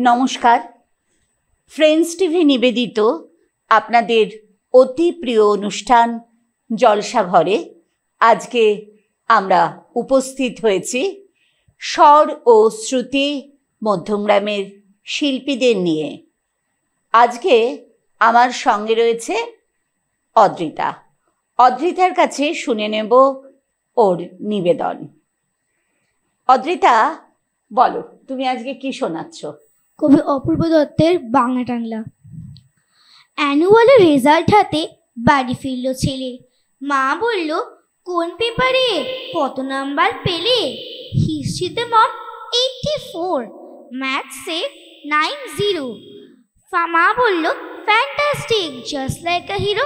নমস্কার। Friends TV নিবেদিত আপনাদের অতি প্রিয় অনুষ্ঠান জলসাঘরে আজকে আমরা উপস্থিত হয়েছি স্বর ও শ্রুতি মধ্যমগ্রামের শিল্পীদের নিয়ে। আজকে আমার সঙ্গে রয়েছে অদ্রিতা। অদ্রিতার কাছে শুনে নেব ওর নিবেদন। অদ্রিতা, বলো তুমি আজকে কি শোনাচ্ছ? কবি অপূর্ব দত্তের বাংলা টাংলা। অ্যানুয়ালের রেজাল্ট হাতে বাড়ি ফিরল ছেলে। মা বলল, কোন পেপারে কত নাম্বার পেলে? হিস্ট্রিতে মম 84, ম্যাথসে 90। মা বলল, fantastic, just like a hero.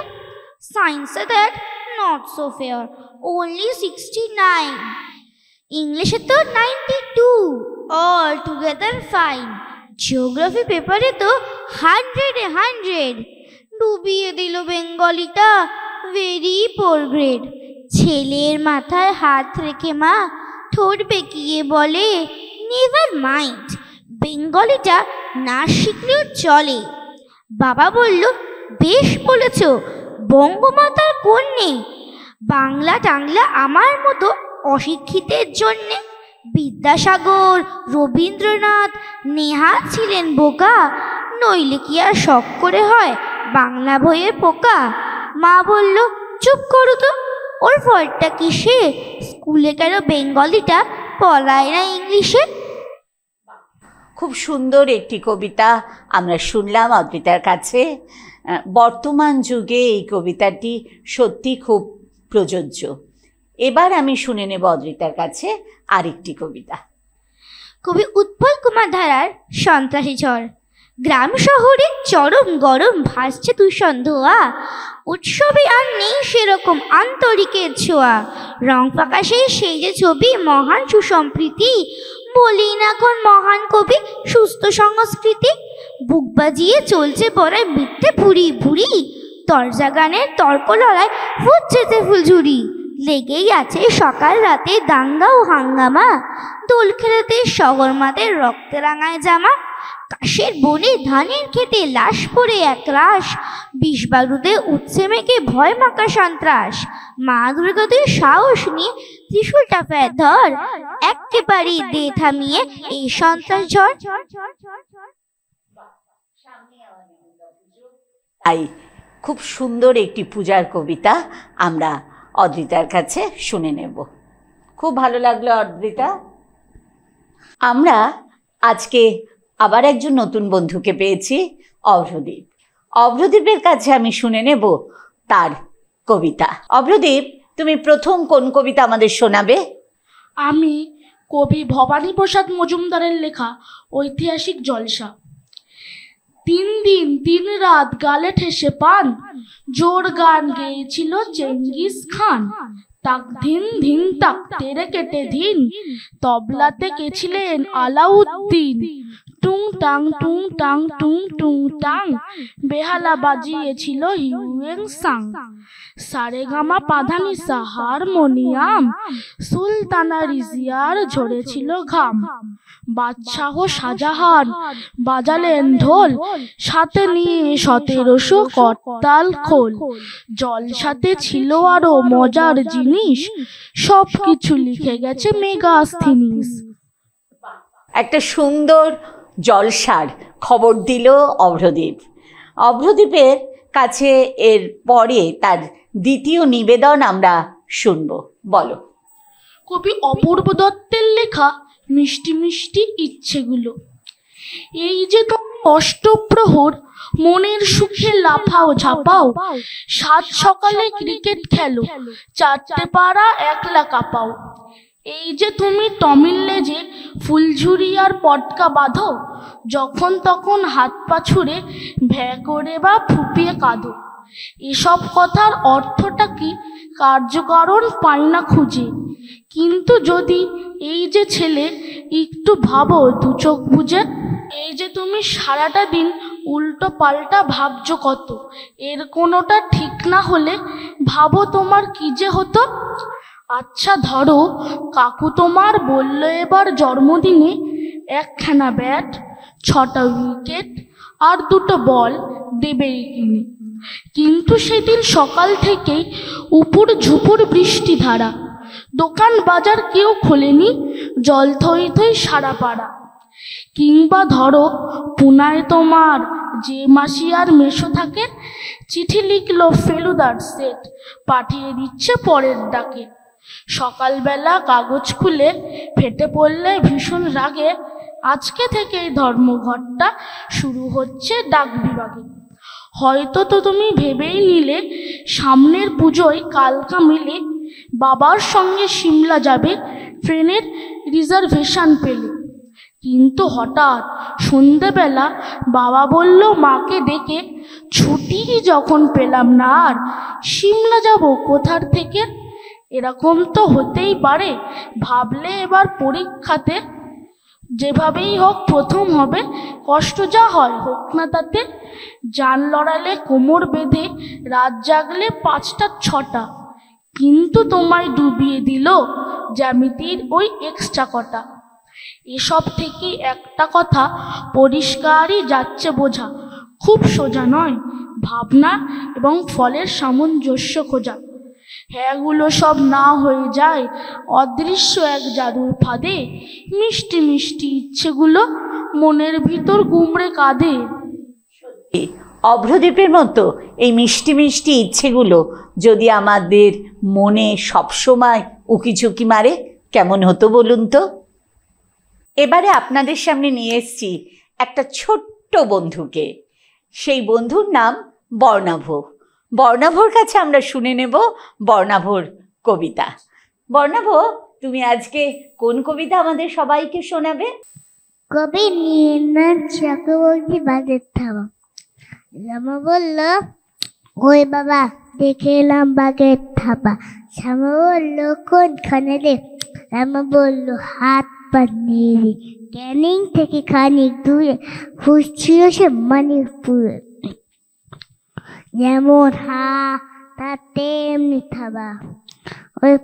সায়েন্সে that not so fair, only 69। ইংলিশে তো 92, অল টুগেদার ফাইন। জিওগ্রাফি পেপারে তো 100 ডুবিয়ে দিল বেঙ্গলিটা, ভেরি পোর গ্রেড। ছেলের মাথায় হাত রেখে মা ঠোঁট বেঁকিয়ে বলে, নেভার মাইন্ড, বেঙ্গলিটা না শিখলেও চলে। বাবা বলল, বেশ বলেছ, বঙ্গমাতার কন্যে। বাংলা টাংলা আমার মতো অশিক্ষিতের জন্যে। বিদ্যাসাগর, রবীন্দ্রনাথ, নেহাত ছিলেন বোকা, নইলে কি আর শখ করে হয় বাংলা বইয়ের পোকা। মা বলল, চুপ করো তো, ওর ফলটা কিসে? স্কুলে কেন বেঙ্গলিটা পড়ায় না ইংলিশে? খুব সুন্দর একটি কবিতা আমরা শুনলাম অদ্রিতার কাছে। বর্তমান যুগে এই কবিতাটি সত্যি খুব প্রযোজ্য। এবার আমি শুনে নেব অদ্রিতার কাছে আরেকটি কবিতা। কবি উৎপল কুমার ধারার সন্ত্রাসী ঝড়। গ্রাম শহরে চরম গরম, ভাসছে দূষণ ধোয়া। উৎসবে আর নেই সেরকম আন্তরিকের ছোঁয়া। রং ফাঁকাশে সেই যে ছবি মহান সুসম্প্রীতি। বলিন এখন মহান কবি সুস্থ সংস্কৃতি। বুক বাজিয়ে চলছে পড়ায় মিথ্যে ভুরি ভুরি। দরজা গানের তর্ক লড়াই হচ্ছে ফুলঝুরি। লেগেই আছে সকাল রাতে দাঙ্গা ও হাঙ্গামা। দোল খেলাতে শহর মাদের রক্তে রাঙায় জামা। কাশের বনে ধানের খেতে লাশ পড়ে একরাশ। বিষ বারুদে উঠছে মেঘে ভয় মাকা সন্ত্রাস। মা দুর্গাদের সাহস নিয়ে ত্রিশূলটা ফের ধর, একেবারেই দে থামিয়ে এই সন্ত্রাস ঝড়। তাই খুব সুন্দর একটি পূজার কবিতা আমরা অদ্রিতার কাছে শুনে নেব। খুব ভালো লাগলো অদ্রিতা। আমরা আজকে আবার একজন নতুন বন্ধুকে পেয়েছি, অভ্রদীপ। অভ্রদীপের কাছে আমি শুনে নেব তার কবিতা। অভ্রদীপ, তুমি প্রথম কোন কবিতা আমাদের শোনাবে? আমি কবি ভবানী প্রসাদ মজুমদারের লেখা ঐতিহাসিক জলসা। 3 দিন 3 রাত গালে ঠেসে পান, জোর গান গেয়েছিল চেঙ্গিস খান। তাক ধিন ধিন তাক তেরে কেটে ধিন, তবলাতে গেছিলেন আলাউদ্দিন। টুং টাং টুং টাং টুং টুং টাং, বেহালা বাজিয়েছিল হিউয়েন সাং। সারেগামা পাধানিসা হারমোনিয়াম, সুলতানা রিজিয়ার ঝরেছিল ঘাম। বাদশাহ শাহজাহান বাজালেন ঢোল, সাথে নিয়ে 1700 করতাল খোল। জলসাতে ছিল আরো মজার জিনিস, সব কিছু লিখে গেছে মেগাস্থিনিস। একটা সুন্দর জলসার খবর দিল অভ্রদীপ। অভ্রদীপের কাছে এর পরে তার দ্বিতীয় নিবেদন আমরা শুনব। বলো। কবি অপূর্ব দত্তের লেখা মিষ্টি মিষ্টি ইচ্ছেগুলো। এই যে তোমার অষ্টপ্রহর, মনের সুখে লাফাও ঝাপাও। 7 সকালে ক্রিকেট খেলো, 4টে পাড়া একলা কাঁপাও। এই যে তুমি টমিল লেজে ফুলঝুরি আর পটকা বাঁধো, যখন তখন হাত পা ছুড়ে ভ্যা করে বা ফুপিয়ে কাঁদো। এসব কথার অর্থটা কি কার্যকারণ পাই না খুঁজে। কিন্তু যদি এই যে ছেলে একটু ভাবো দু চোখ বুঝে। এই যে তুমি সারাটা দিন উল্টো পাল্টা ভাবছো কত, এর কোনোটা ঠিক না হলে ভাবো তোমার কি যে হতো। আচ্ছা ধরো কাকু তোমার বলল এবার জন্মদিনে একখানা ব্যাট, 6টা উইকেট আর 2টো বল দেবেই কিনে। কিন্তু সেদিন সকাল থেকেই উপর ঝুপুর বৃষ্টি ধারা, দোকান বাজার কেউ খোলেনি, জল থই থই সারা পাড়া। কিংবা ধরো পুনায় তোমার যে মাসি আর মেশো থাকে, চিঠি লিখলো ফেলুদার সেট, পাঠিয়ে দিচ্ছে পরের ডাকে। সকালবেলা কাগজ খুলে ফেটে পড়লে ভীষণ রাগে, আজকে থেকেই ধর্মঘটটা শুরু হচ্ছে ডাক বিভাগে। হয়তো তো তুমি ভেবেই নিলে সামনের পুজোয় কালকা মিলে বাবার সঙ্গে সিমলা যাবে ট্রেনের রিজার্ভেশন পেলে। কিন্তু হঠাৎ সন্ধেবেলা বাবা বলল মাকে ডেকে, ছুটি যখন পেলাম না আর সিমলা যাব কোথার থেকে। এরকম তো হতেই পারে, ভাবলে এবার পরীক্ষাতে যেভাবেই হোক প্রথম হবে, কষ্ট যা হয় হোক না তাতে। জান লড়ালে কোমর বেঁধে রাত জাগলে 5টা 6টা, কিন্তু তোমায় ডুবিয়ে দিল জ্যামিতির ওই এক্সট্রা কটা। এসব থেকে একটা কথা পরিষ্কারই যাচ্ছে বোঝা, খুব সোজা নয় ভাবনা এবং ফলের সামঞ্জস্য খোঁজা। হ্যাঁগুলো সব না হয়ে যায় অদৃশ্য এক জাদুর ফাঁদে, মিষ্টি মিষ্টি ইচ্ছেগুলো মনের ভিতর গুমড়ে কাঁদে। অভ্রদীপের মতো এই মিষ্টি মিষ্টি ইচ্ছেগুলো যদি আমাদের মনে সবসময় উকিঝুঁকি মারে কেমন হতো বলুন তো। এবারে আপনাদের সামনে নিয়ে এসেছি একটা ছোট্ট বন্ধুকে। সেই বন্ধুর নাম বর্ণাভ। বর্ণাভর কাছে আমরা শুনে নেব বর্ণাভর কবিতা। বর্ণাভ, তুমি আজকে কোন কবিতা আমাদের সবাইকে শোনাবে? কবি নীরেন্দ্রনাথ চক্রবর্তী বাগের থাবা। রামা বলল, ওই বাবা দেখে এলাম বাগের থাবা। শ্যামা বলল, কোনখানে রে? রামা বলল, হাত পা নেড়ে। ক্যানিং থেকে খানিক দূরে খুঁজছিল সে মানিকপুরে। যেমন হা তার তেমনি থাবা। ওই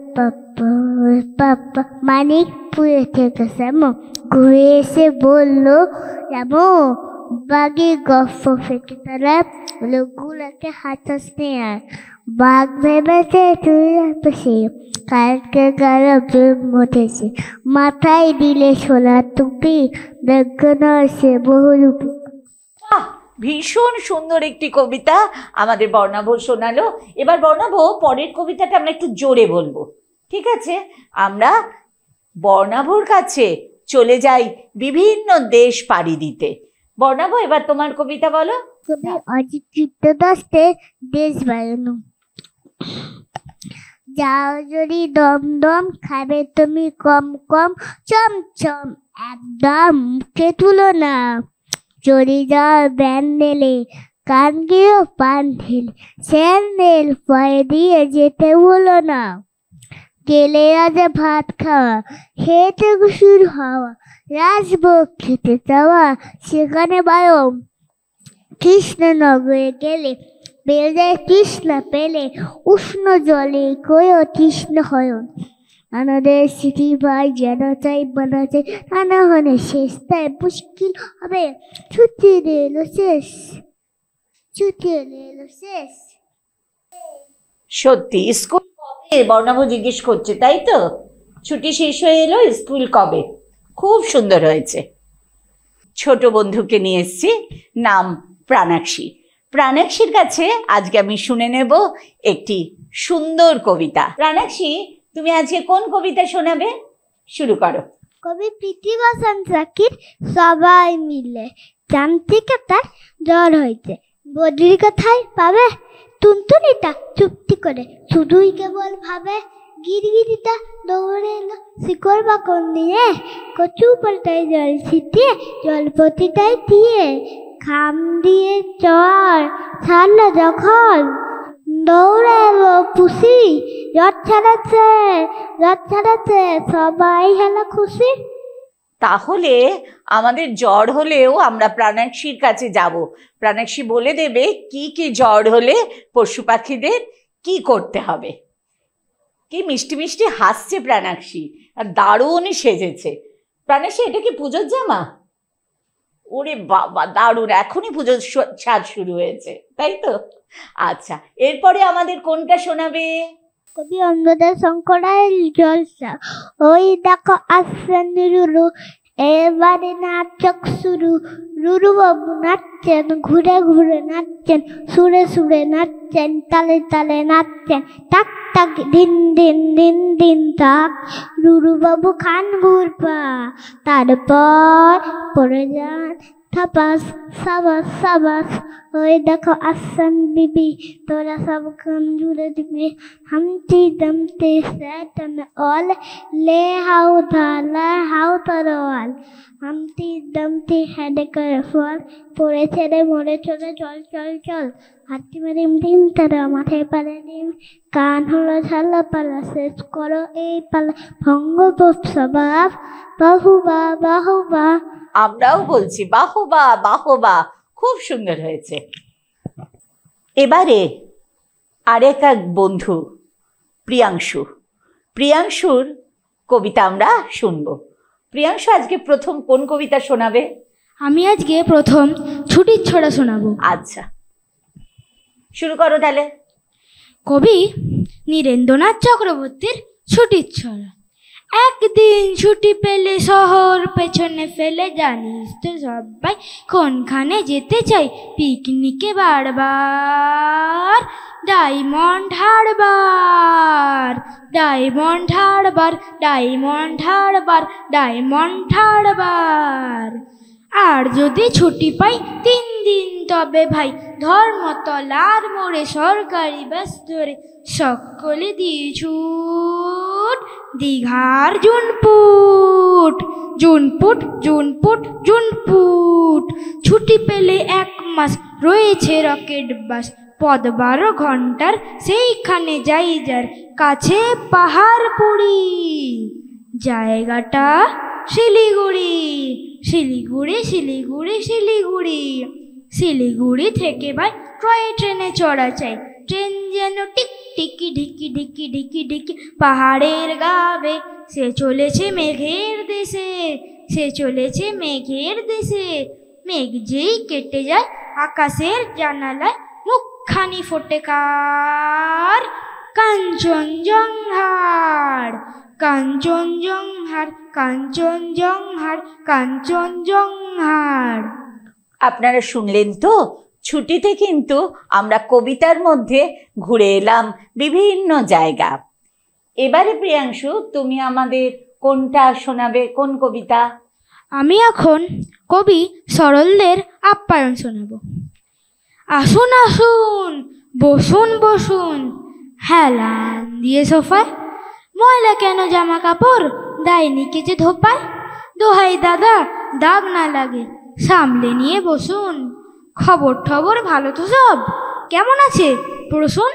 পাপ্পা মানিকপুরে থেকে শ্যামা ঘুরে এসে বলল, রামো বাঘে গপ্প ফেটে তারা লোকগুলোকে হাতাস নেয়। বাঘ ভেবেছে তুই সে কালকে গাড়া মঠেছে, মাথায় দিলে সোনার টুপি, দেখল সে বহুরূপী। ভীষণ সুন্দর একটি কবিতা আমাদের বর্ণাভ শোনালো। এবার বর্ণাভ, পরের কবিতাটা আমরা একটু জোরে বলবো, ঠিক আছে? আমরা বর্ণাভর কাছে চলে যাই বিভিন্ন দেশ পাড়ি দিতে। বর্ণাভ, এবার তোমার কবিতা বলো। কবি অজিত চিত্তদাসের দেশ বেড়ানো। যাও যদি দম দম, খাবে তুমি কম কম, চমচম একদম মুখে তুলো না। চড়ি যাওয়ার ব্যান্ডেলে কান গিয়েও পান ঢেলে, স্যান্ডেল পায়ে দিয়ে যেতে বলো না। গেলে রাজা ভাত খাওয়া, খেতে শুরু হওয়া, রাজভোগ খেতে যাওয়া, সেখানে বায়ম কৃষ্ণনগরে গেলে বেড়ে যায় তৃষ্ণা পেলে, উষ্ণ জলে কয়েও তৃষ্ণ হয়। আমাদের স্মৃতি ভাই যেন চাই বানা চাই, তা না হলে শেষ তাই মুশকিল হবে। ছুটি এলো শেষ, ছুটি এলো শেষ। সত্যি স্কুল কবে? বর্ণাভ জিজ্ঞেস করছে, তাই তো? ছুটি শেষ হয়ে এলো, স্কুল কবে? খুব সুন্দর হয়েছে। ছোট বন্ধুকে নিয়ে এসছি, নাম প্রাণাক্ষী। প্রাণাক্ষীর কাছে আজকে আমি শুনে নেব একটি সুন্দর কবিতা। প্রাণাক্ষী, তুমি আজকে কোন কবিতা শোনাবে? শুরু করো। কবি প্রীতিভূষণ চাকির সবাই মিলে। যান্ত্রিকতার জ্বর হয়েছে, বদ্রির কোথায় পাবে? টুনটুনিটা চুপটি করে শুধুই কেবল ভাবে। গিরগিটিটা দৌড়ে এলো শিকড় বাকড় নিয়ে, কচু পাল্টায় জল ছিটিয়ে, জলপতিটাই দিয়ে খাম দিয়ে চর ছাড়লো যখন, দৌড়ে এলো পুষি, রথ ছাড়াচ্ছে, সবাই হলো খুশি। তাহলে আমাদের জ্বর হলেও আমরা প্রাণাক্ষীর কাছে যাব। প্রাণাক্ষী বলে দেবে কি কি জ্বর হলে পশু পাখিদের কি করতে হবে। কি মিষ্টি মিষ্টি হাসছে প্রাণাক্ষী, আর দারুণ সেজেছে। প্রাণেশী, এটা কি পুজোর জামা? ওরে বাবা, দারুণ! এখনই পুজোর সাজ শুরু হয়েছে, তাই তো? আচ্ছা, এরপরে আমাদের কোনটা শোনাবে? কবি অন্ধদের শঙ্করায় জলসা, ওই দেখো আসছেন রুরু, এবারে নাটক শুরু। রুরু বাবু নাচছেন, ঘুরে ঘুরে নাচছেন, সুরে সুরে নাচছেন, তালে তালে নাচছেন, টাক টাক দিন দিন দিন দিন টাক। রুরু বাবু খান ঘুরপা, তারপর পড়ে যান থাপাস, সাবাস সাবাস। ওই দেখো আসছেন বিবি, তোরা সব গান জুড়ে দিবি। হামটি দমটি সেটন অল, লে হাউ ধালা হাউ তরোয়াল। হামটি দমটি হেডে করে ফল, পড়ে ছেড়ে মরে চলে চল চল চল। হাতি মেরে ডিম তারা মাথায় পালে ডিম, কান হলো ঝালা পালা, শেষ করো এই পালা ভঙ্গ স্বভাব। বাহুবা বাহুবা। আমরাও বলছি বাহবা বাহবা, খুব সুন্দর হয়েছে। এবারে আরেক এক বন্ধু প্রিয়াংশুর কবিতা আমরা শুনবো। প্রিয়াংশু, আজকে প্রথম কোন কবিতা শোনাবে? আমি আজকে প্রথম ছুটির ছড়া শোনাবো। আচ্ছা, শুরু করো তাহলে। কবি নীরেন্দ্রনাথ চক্রবর্তীর ছুটির ছড়া। একদিন ছুটি পেলে শহর পেছনে ফেলে, জানিস তো সবাই কোনখানে যেতে চাই পিকনিকে বারবার। ডায়মন্ড হারবার, ডায়মন্ড হারবার, ডায়মন্ড হারবার, ডায়মন্ড হারবার। আর যদি ছুটি পাই 3 দিন তবে ভাই ধর্মতলার মোড়ে সরকারি বাস ধরে সকলে দিয়ে ছুট দীঘার জুনপুট। জুনপুট জুনপুট জুনপুট। ছুটি পেলে 1 মাস রয়েছে রকেট বাস, পথ 12 ঘন্টার, সেইখানে যাই যার কাছে পাহাড়পুরি। জায়গাটা শিলিগুড়ি, শিলিগুড়ি শিলিগুড়ি শিলিগুড়ি। শিলিগুড়ি থেকে ভাই টয় ট্রেনে চড়া চাই, ট্রেন যেন টিক টিকি ঢিকি ঢিকি ঢিকি ঢিকি পাহাড়ের গাবে। সে চলেছে মেঘের দেশে, সে চলেছে মেঘের দেশে। মেঘ যেই কেটে যায় আকাশের জানালায় মুখখানি ফোটে কার? কাঞ্চনজঙ্ঘার, কাঞ্চনজঙ্ঘার, কাঞ্চনজঙ্ঘার, কাঞ্চনজঙ্ঘার। আপনারা শুনলেন তো, ছুটিতে কিন্তু আমরা কবিতার মধ্যে ঘুরে এলাম বিভিন্ন জায়গা। এবারে প্রিয়াংশু, তুমি আমাদের কোনটা শোনাবে, কোন কবিতা? আমি এখন কবি সরলদের আপ্যায়ন শোনাব। আসুন আসুন, বসুন বসুন, হেলান দিয়ে সোফায়। ময়লা কেন জামা কাপড় দেয়নি কেচে ধোপায়? দোহাই দাদা, দাগ না লাগে, সামলে নিয়ে বসুন। খবর টবর ভালো তো সব? কেমন আছে প্রসূন?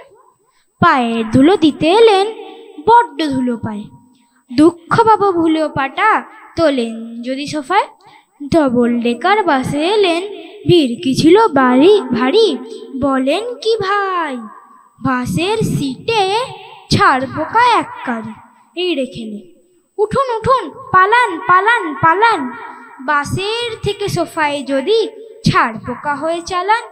পায়ের ধুলো দিতে এলেন, বড্ড ধুলো পায়। দুঃখ পাবো ভুলেও পাটা তোলেন যদি সোফায়। ডবল ডেকার বাসে এলেন, ভিড় কি ছিল ভারী, বলেন কি ভাই? বাসের সিটে ছাড় পোকা 1 কারি, এই রেখেলে। উঠুন উঠুন, পালান পালান পালান, বাসের থেকে সোফায় যদি ছাড় পোকা হয়ে চালান।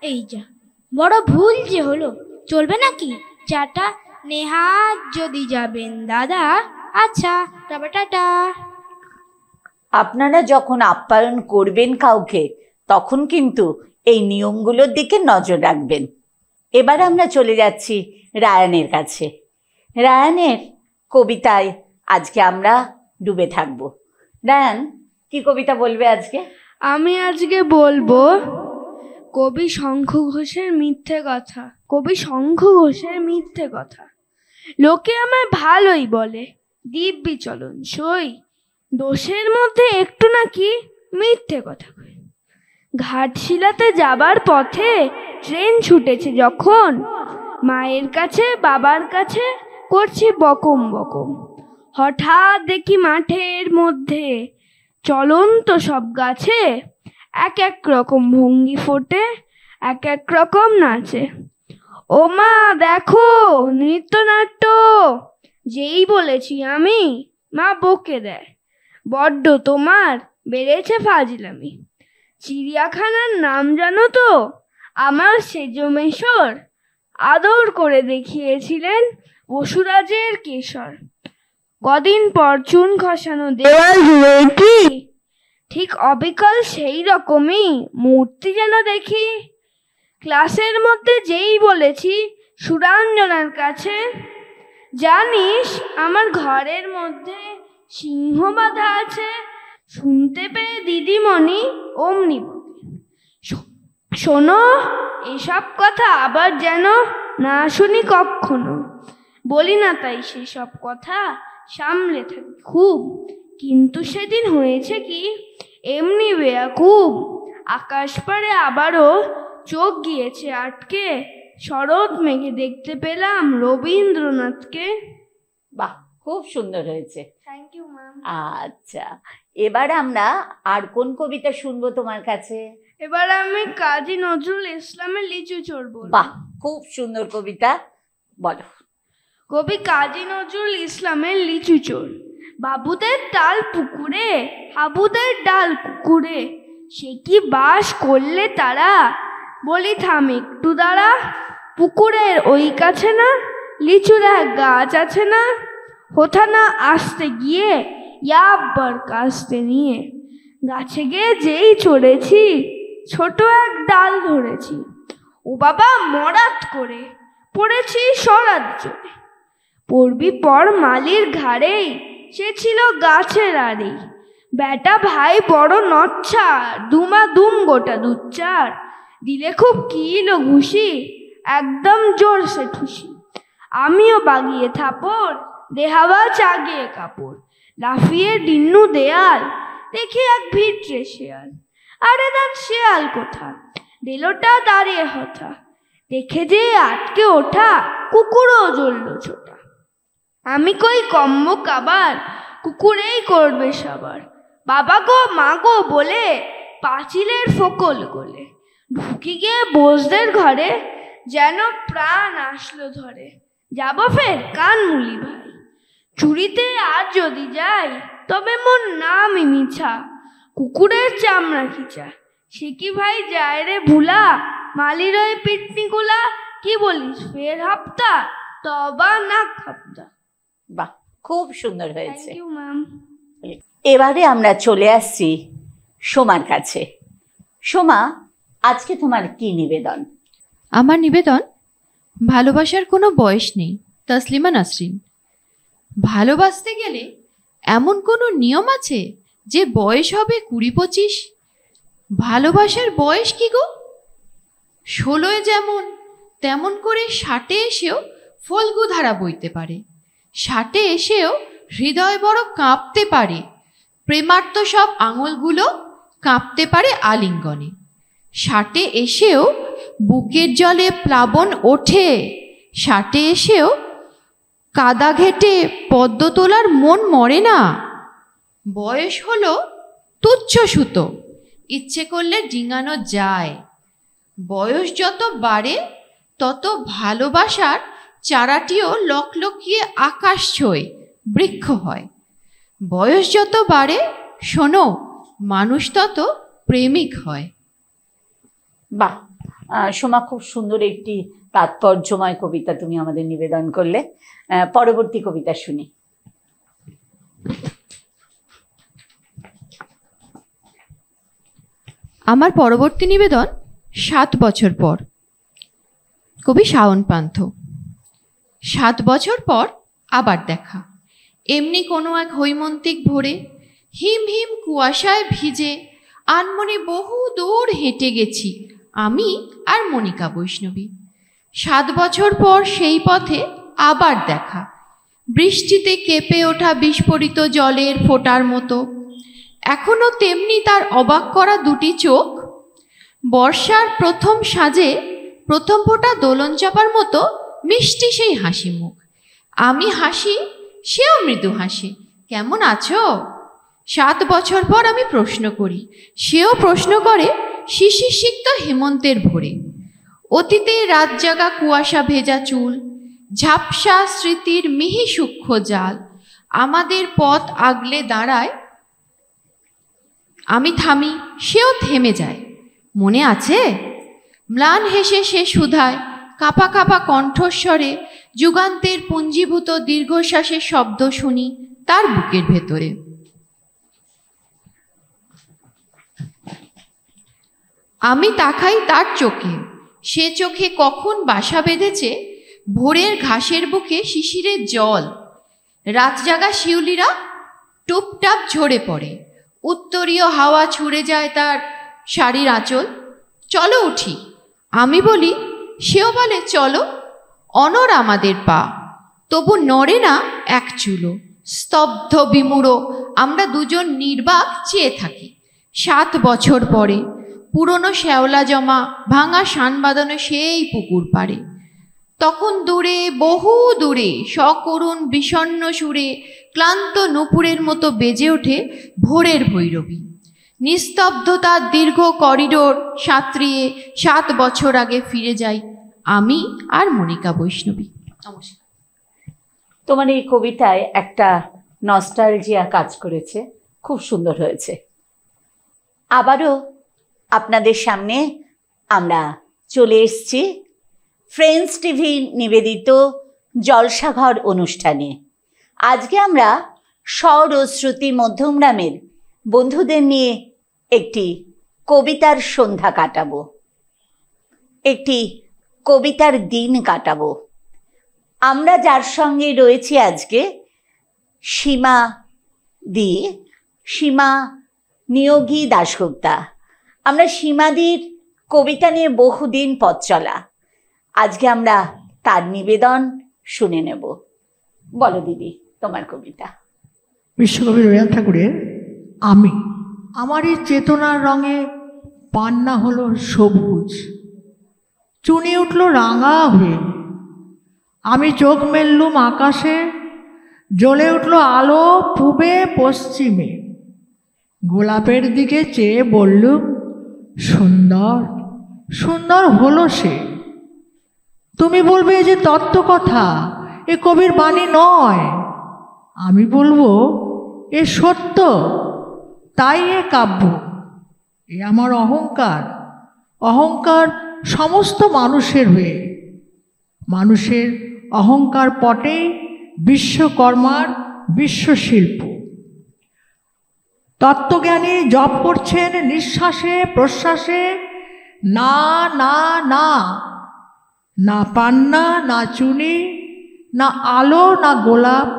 এই যা বড় ভুল যে হলো, চলবে নাকি চাটা? নেহাত যদি যাবেন দাদা, আচ্ছা তবে টাটা। আপনারা যখন আপ্যায়ন করবেন কাউকে, তখন কিন্তু এই নিয়মগুলোর দিকে নজর রাখবেন। এবার আমরা চলে যাচ্ছি রায়ানের কাছে। রায়ানের কবিতায় আজকে আমরা ডুবে থাকব। রায়ান, কি কবিতা বলবে আজকে? আমি আজকে বলবো কবি শঙ্কু ঘোষের মিথ্যে কথা। কবি শঙ্কু ঘোষের মিথ্যে কথা। লোকে আমায় ভালোই বলে, দিব্যি চলন সই, দোষের মধ্যে একটু নাকি মিথ্যে কথা কই। ঘাটশিলাতে যাবার পথে ট্রেন ছুটেছে যখন, মায়ের কাছে বাবার কাছে করছি বকম বকম। হঠাৎ দেখি মাঠের মধ্যে চলন্ত সব গাছে এক এক রকম ভঙ্গি ফোটে, এক এক রকম নাচে। ও মা দেখো নৃত্যনাট্য, যেই বলেছি আমি, মা বকে দেয়। বড্ড তোমার বেড়েছে ফাজলামি। চিড়িয়াখানার নাম জানো তো? আমার সেজমেশর আদর করে দেখিয়েছিলেন বসুরাজের কেশর। কদিন পর চুন খসানো দেওয়াল জুড়ে কি ঠিক অবিকল সেই রকমই মূর্তি যেন দেখি। ক্লাসের মধ্যে যেই বলেছি সুরাঞ্জনার কাছে, জানিস আমার ঘরের মধ্যে সিংহ বাঁধা আছে, শুনতে পেয়ে দিদিমণি অমনি বলে, শোনো এসব কথা আবার যেন না শুনি কখনো। বলি না তাই সেসব কথা, সামলে থাকি খুব। কিন্তু সেদিন হয়েছে কি, এমনি বেয়াকুব, আকাশ পাড়ে আবারও চোখ গিয়েছে আটকে, শরৎ মেঘে দেখতে পেলাম রবীন্দ্রনাথকে। বাহ, খুব সুন্দর হয়েছে। Thank you ma'am. আচ্ছা, এবার আমরা আর কোন কবিতা শুনবো তোমার কাছে? এবার আমি কাজী নজরুল ইসলামের লিচু চোর বলবো। বাহ, খুব সুন্দর কবিতা, বলো। কবি কাজী নজরুল ইসলামের লিচু চোর। বাবুদের তাল পুকুরে, হাবুদের ডাল কুকুরে, সে কি বাস করলে তারা? বলি থাম একটু দাঁড়া, পুকুরের ওই কাছে না লিচুর এক গাছ আছে না? হোথা না আসতে গিয়ে ইয়াব্বার কাস্তে নিয়ে, গাছে গিয়ে যেই চড়েছি ছোট এক ডাল ধরেছি, ও বাবা মরাত করে পড়েছি সরাত জোরে। পড়বি পর মালির ঘাড়েই, সে ছিল গাছের আড়েই, বেটা ভাই বড় নচ্ছা, দুমা দুম গোটা দুচ্চার, দিলে খুব কিলো ঘুষি, একদম জোর সে ঠুসি। আমিও বাগিয়ে থাপড়, দেহাবা চাগিয়ে কাপড়, লাফিয়ে ডিন্নু দেয়াল, দেখি এক ভিটরে শেয়াল। আরে দেখ শেয়াল কোথা, দেলোটা দাঁড়িয়ে হঠা, দেখে যে আটকে ওঠা, কুকুরও জ্বলল ছোটা। আমি কই কম্ম কাবার, কুকুরেই করবে সবার, বাবা গো মা গো বলে পাঁচিলের ফোকল গোলে, ঢুকি গিয়ে বোসদের ঘরে, যেন প্রাণ আসলো ধরে। যাব ফের কান মুলি ভাই, চুরিতে আর যদি যাই, তবে মোর নামই মিছা, কুকুরের চামড়া খিচা। সে কি ভাই যায় রে ভুলা, মালির ওই পিটনিগুলা, কি বলিস ফের হাপ্তা, তবা না খাপ্তা। বাহ, খুব সুন্দর হয়েছে। Thank you ma'am. এবারে আমরা চলে আসছি সোমার কাছে। সোমা, আজকে তোমার কি নিবেদন? আমার নিবেদন, ভালোবাসার কোনো বয়স নেই, তসলিমা নাসরিন। ভালোবাসতে গেলে এমন কোনো নিয়ম আছে যে বয়স হবে 20-25? ভালোবাসার বয়স কি গো? 16 যেমন তেমন করে 60 এসেও ফল্গু ধারা বইতে পারে, 60 এসেও হৃদয় বড় কাঁপতে পারে, প্রেমার্ত সব আঙুলগুলো কাঁপতে পারে আলিঙ্গনে। 60 এসেও বুকের জলে প্লাবন ওঠে, 60 এসেও কাদা ঘেটে পদ্ম তোলার মন মরে না। বয়স হলো তুচ্ছ সুতো, ইচ্ছে করলে ডিঙানো যায়। বয়স যত বাড়ে তত ভালোবাসার চারাটিও লকলকিয়ে আকাশ ছোঁয়, বৃক্ষ হয়। বয়স যত বাড়ে শোনো, মানুষ তত প্রেমিক হয়। বাহ, সোমা, খুব সুন্দর একটি তাৎপর্যময় কবিতা তুমি আমাদের নিবেদন করলে। পরবর্তী কবিতা শুনি। আমার পরবর্তী নিবেদন 7 বছর পর। কবি শাওন পান্থ। 7 বছর পর আবার দেখা, এমনি কোনো এক হৈমন্তিক ভোরে, হিম হিম কুয়াশায় ভিজে আনমনে বহু দূর হেঁটে গেছি আমি আর মনিকা বৈষ্ণবী। 7 বছর পর সেই পথে আবার দেখা, বৃষ্টিতে কেঁপে ওঠা বিস্ফোরিত জলের ফোঁটার মতো, এখনো তেমনি তার অবাক করা দুটি চোখ, বর্ষার প্রথম সাজে প্রথম ফোঁটা দোলন চাপার মতো মিষ্টি সেই হাসি মুখ। আমি হাসি, সেও মৃদু হাসে, কেমন আছো? 7 বছর পর আমি প্রশ্ন করি, সেও প্রশ্ন করে শিশির সিক্ত হেমন্তের ভোরে। অতীতে রাত জাগা কুয়াশা ভেজা চুল, ঝাপসা স্মৃতির মিহি সূক্ষ্ম জাল, আমাদের পথ আগলে দাঁড়ায় আমি থামি, সেও থেমে যায়। মনে আছে? ম্লান হেসে সে শুধায়, কাঁপা কাঁপা কণ্ঠস্বরে যুগান্তের পুঞ্জীভূত দীর্ঘশ্বাসের শব্দ শুনি তার বুকের ভেতরে। আমি তাকাই তার চোখে, সে চোখে কখন বাসা বেঁধেছে ভোরের ঘাসের বুকে শিশিরের জল। রাত জাগা শিউলিরা টুপটাপ ঝরে পড়ে, উত্তরীয় হাওয়া ছুঁড়ে যায় তার শাড়ির আঁচল। চলো উঠি, আমি বলি, সেও বলে চলো। অনর আমাদের পা, তবু নড়ে না এক চুলো। স্তব্ধ বিমূঢ় আমরা দুজন নির্বাক চেয়ে থাকি। 7 বছর পরে পুরনো শ্যাওলা জমা ভাঙা শান বাঁধানো সেই পুকুর পাড়ে। তখন দূরে, বহু দূরে, সকরুণ বিষণ্ণ সুরে ক্লান্ত নূপুরের মতো বেজে ওঠে ভোরের ভৈরবী। নিস্তব্ধতার দীর্ঘ করিডোর সাঁতরিয়ে 7 বছর আগে ফিরে যাই আমি আর মনিকা বৈষ্ণবী। নমস্কার। তোমার এই কবিতায় একটা নস্টালজিয়া কাজ করেছে, খুব সুন্দর হয়েছে। আবারও আপনাদের সামনে আমরা চলে এসেছি ফ্রেন্ডস টিভি নিবেদিত জলসাঘর অনুষ্ঠানে। আজকে আমরা স্বর ও শ্রুতি মধ্যমগ্রামের বন্ধুদের নিয়ে একটি কবিতার সন্ধ্যা কাটাবো, একটি কবিতার দিন কাটাবো। আমরা যার সঙ্গে রয়েছি আজকে, সীমা নিয়োগী দাশগুপ্তা। আমরা সীমাদির কবিতা নিয়ে বহুদিন পথ চলা, আজকে আমরা তার নিবেদন শুনে নেব। বলো দিদি, তোমার কবিতা। বিশ্বকবি রবীন্দ্রনাথ ঠাকুরের আমি। আমারই চেতনার রঙে পান্না হলো সবুজ, চুনি উঠল রাঙা হয়ে। আমি চোখ মেললুম আকাশে, জ্বলে উঠল আলো পূবে পশ্চিমে। গোলাপের দিকে চেয়ে বললুম, সুন্দর সুন্দর হলো সে। তুমি বলবে যে তত্ত্ব কথা, এ কবির বাণী নয়। আমি বলবো এ সত্য, তাই এ কাব্য। এ আমার অহংকার, অহংকার সমস্ত মানুষের হয়ে। মানুষের অহংকার পটেই বিশ্বকর্মার বিশ্বশিল্প। তত্ত্বজ্ঞানী জপ করছেন নিঃশ্বাসে প্রশ্বাসে, না না না, না পান্না, না চুনি, না আলো, না গোলাপ,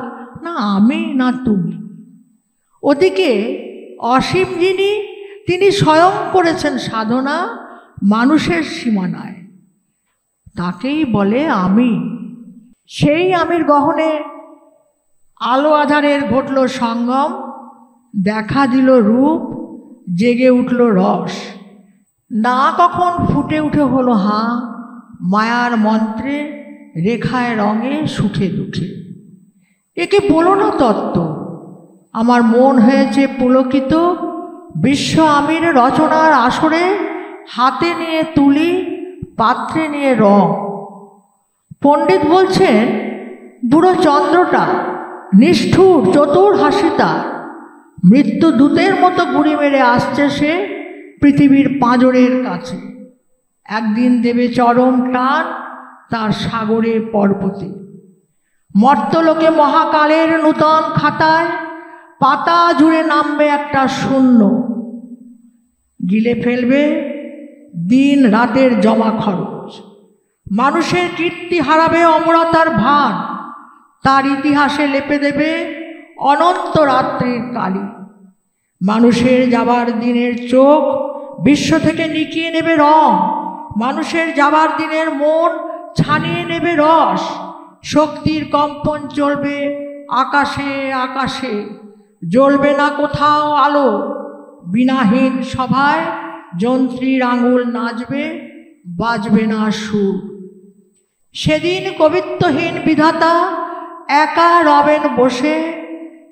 না আমি, না তুমি। ওদিকে অসীম যিনি, তিনি স্বয়ং করেছেন সাধনা মানুষের সীমানায়, তাকেই বলে আমি। সেই আমির গহনে আলো আধারের ঘটল সঙ্গম, দেখা দিল রূপ, জেগে উঠল রস। না কখন ফুটে উঠে হলো হাঁ, মায়ার মন্ত্রে রেখায় রঙে সুঠে দুঠে। একে বলো না তত্ত্ব, আমার মন হয়েছে পুলকিত। বিশ্ব আমির রচনার আসরে হাতে নিয়ে তুলি, পাত্রে নিয়ে রং। পণ্ডিত বলছেন বুড়ো চন্দ্রটা নিষ্ঠুর, চতুর হাসি তার। মৃত্যু দূতের মতো গুড়ি মেরে আসছে সে পৃথিবীর পাঁজরের কাছে। একদিন দেবে চরম টান তার সাগরের পর্বতে। মর্তলোকে মহাকালের নূতন খাতায় পাতা জুড়ে নামবে একটা শূন্য। গিলে ফেলবে দিন রাতের জমা খরচ। মানুষের কীর্তি হারাবে অমরতার ভান, তার ইতিহাসে লেপে দেবে অনন্ত রাত্রির কালি। মানুষের যাবার দিনের চোখ বিশ্ব থেকে নিকিয়ে নেবে রং, মানুষের যাবার দিনের মন ছানিয়ে নেবে রস। শক্তির কম্পন চলবে আকাশে আকাশে, জ্বলবে না কোথাও আলো। বিনাহীন সভায় যন্ত্রীর আঙুল নাচবে, বাজবে না সুর। সেদিন কবিত্বহীন বিধাতা একা রবেন বসে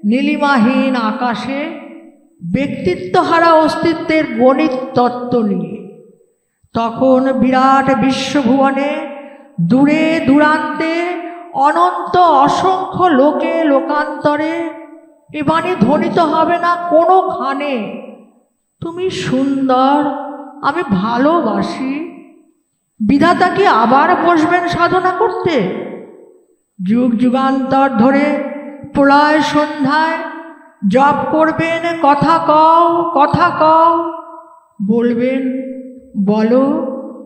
নীলিমাহীন আকাশে, ব্যক্তিত্বহারা অস্তিত্বের গণিত তত্ত্ব নিয়ে। তখন বিরাট বিশ্বভুবনে দূরে দূরান্তে অনন্ত অসংখ্য লোকে লোকান্তরে এ বাণী ধ্বনিত হবে না কোনোখানে। তুমি সুন্দর, আমি ভালোবাসি। বিধাতা কি আবার বসবেন সাধনা করতে? যুগ যুগান্তর ধরে প্রলয় সন্ধ্যায় জপ করবেন, কথা কও, কথা কও, বলবেন বলো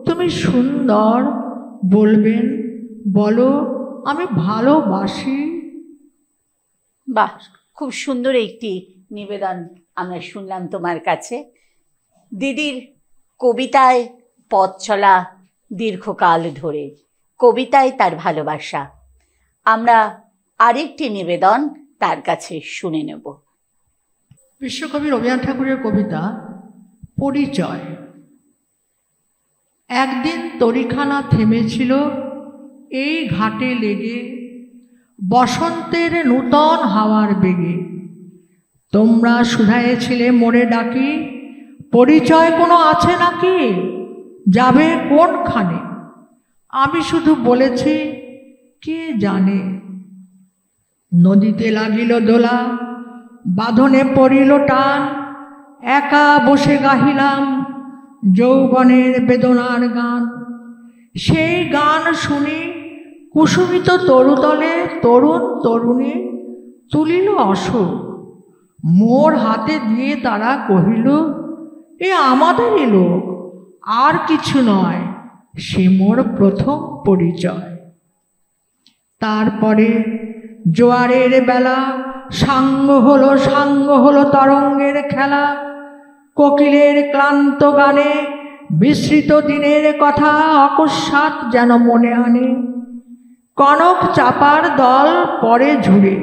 তুমি সুন্দর, বলবেন বলো আমি ভালোবাসি। বাহ, খুব সুন্দর একটি নিবেদন আমরা শুনলাম তোমার কাছে। দিদির কবিতায় পথ চলা দীর্ঘকাল ধরে, কবিতায় তার ভালোবাসা। আমরা আরেকটি নিবেদন তার কাছে শুনে নেব। বিশ্বকবি রবীন্দ্রনাথ ঠাকুরের কবিতা পরিচয়। একদিন তরিখানা থেমেছিল এই ঘাটে লেগে, বসন্তের নূতন হাওয়ার বেগে। তোমরা শুধাইছিলে মোরে ডাকি, পরিচয় কোনো আছে নাকি, যাবে কোনখানে? আমি শুধু বলেছি কে জানে। নদীতে লাগিল দোলা, বাঁধনে পড়িল টান, একা বসে গাহিলাম যৌবনের বেদনার গান। সেই গান শুনি কুসুমিত তরুতলে তরুণ তরুণী তুলিল অশোক। মোর হাতে দিয়ে তারা কহিল, এ আমাদেরই লোক, আর কিছু নয়, সে মোর প্রথম পরিচয়। তারপরে জোয়ারের বেলা সাঙ্গ হলো তরঙ্গের খেলা। কোকিলের ক্লান্ত গানে বিস্মৃত দিনের কথা অকস্মাৎ যেন মনে আনে। কনক চাপার দল পরে ঝুড়ে